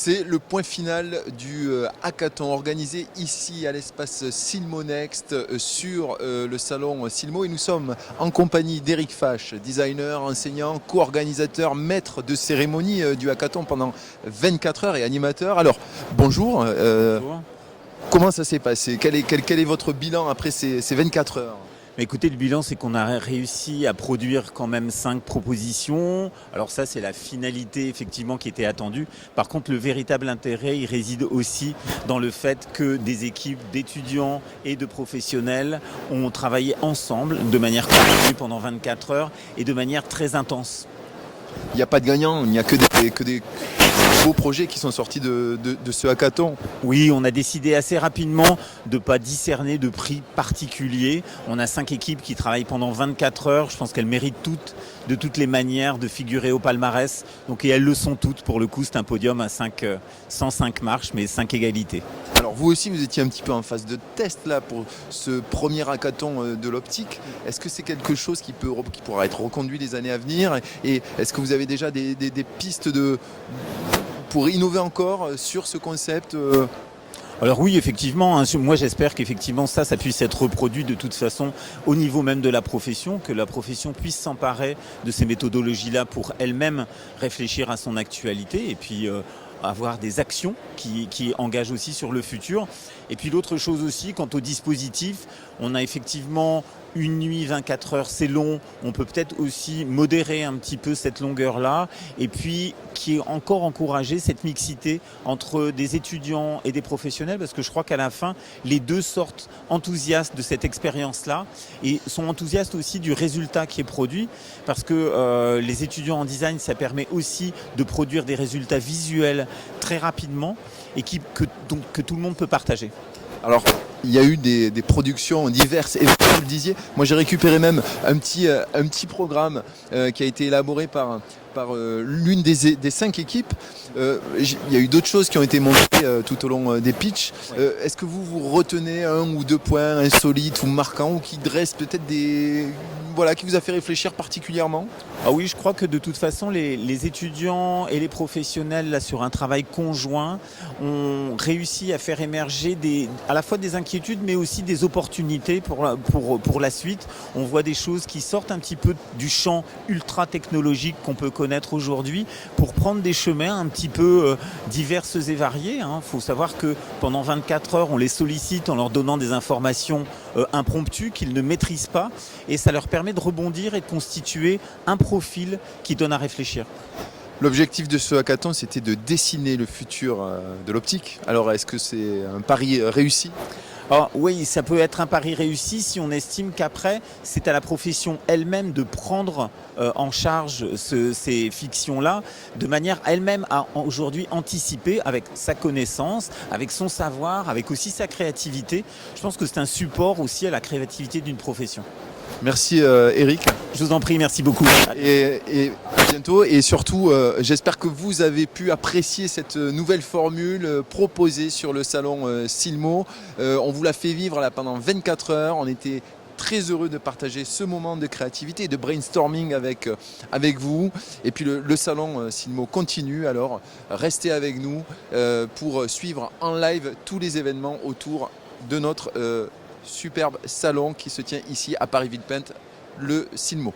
C'est le point final du hackathon organisé ici à l'espace Silmo Next sur le salon Silmo et nous sommes en compagnie d'Eric Fache, designer, enseignant, co-organisateur, maître de cérémonie du hackathon pendant 24 heures et animateur. Alors bonjour, Bonjour. Comment ça s'est passé? Quel est votre bilan après ces 24 heures? Écoutez, le bilan, c'est qu'on a réussi à produire quand même 5 propositions. Alors ça, c'est la finalité effectivement qui était attendue. Par contre, le véritable intérêt, il réside aussi dans le fait que des équipes d'étudiants et de professionnels ont travaillé ensemble de manière continue pendant 24 heures et de manière très intense. Il n'y a pas de gagnant, il n'y a que des beaux projets qui sont sortis de ce hackathon. Oui, on a décidé assez rapidement de ne pas discerner de prix particulier. On a 5 équipes qui travaillent pendant 24 heures. Je pense qu'elles méritent toutes, de toutes les manières, de figurer au palmarès. Donc, et elles le sont toutes. Pour le coup, c'est un podium à 105 marches, mais 5 égalités. Alors vous aussi, vous étiez un petit peu en phase de test là pour ce premier hackathon de l'optique. Est-ce que c'est quelque chose qui pourra être reconduit les années à venir? Et est-ce que vous avez déjà des pistes pour innover encore sur ce concept? Alors oui, effectivement, moi j'espère qu'effectivement ça puisse être reproduit de toute façon au niveau même de la profession, que la profession puisse s'emparer de ces méthodologies-là pour elle-même réfléchir à son actualité et puis avoir des actions qui engagent aussi sur le futur. Et puis l'autre chose aussi, quant au dispositif, on a effectivement une nuit, 24 heures, c'est long. On peut peut-être aussi modérer un petit peu cette longueur-là. Et puis, qui est encore encourager cette mixité entre des étudiants et des professionnels, parce que je crois qu'à la fin, les deux sortent enthousiastes de cette expérience-là et sont enthousiastes aussi du résultat qui est produit, parce que les étudiants en design, ça permet aussi de produire des résultats visuels très rapidement et que tout le monde peut partager. Alors, il y a eu des productions diverses et vous le disiez, moi j'ai récupéré même un petit programme qui a été élaboré par l'une des 5 équipes. Il y a eu d'autres choses qui ont été montrées tout au long des pitchs. Est-ce que vous retenez 1 ou 2 points insolites ou marquants ou qui dressent peut-être qui vous a fait réfléchir particulièrement? Ah oui, je crois que de toute façon, les étudiants et les professionnels, là, sur un travail conjoint, ont réussi à faire émerger à la fois des inquiétudes, mais aussi des opportunités pour la suite. On voit des choses qui sortent un petit peu du champ ultra technologique qu'on peut connaître aujourd'hui pour prendre des chemins un petit peu diverses et variés. Il faut savoir que pendant 24 heures, on les sollicite en leur donnant des informations impromptues qu'ils ne maîtrisent pas et ça leur permet de rebondir et de constituer un profil qui donne à réfléchir. L'objectif de ce hackathon, c'était de dessiner le futur de l'optique. Alors, est-ce que c'est un pari réussi? Alors, oui, ça peut être un pari réussi si on estime qu'après, c'est à la profession elle-même de prendre en charge ces fictions-là, de manière elle-même à aujourd'hui anticiper avec sa connaissance, avec son savoir, avec aussi sa créativité. Je pense que c'est un support aussi à la créativité d'une profession. Merci Eric. Je vous en prie, merci beaucoup. Et à bientôt. Et surtout, j'espère que vous avez pu apprécier cette nouvelle formule proposée sur le salon Silmo. On vous l'a fait vivre là pendant 24 heures. On était très heureux de partager ce moment de créativité et de brainstorming avec vous. Et puis le salon Silmo continue. Alors restez avec nous pour suivre en live tous les événements autour de notre superbe salon qui se tient ici à Paris-Villepinte, le Silmo.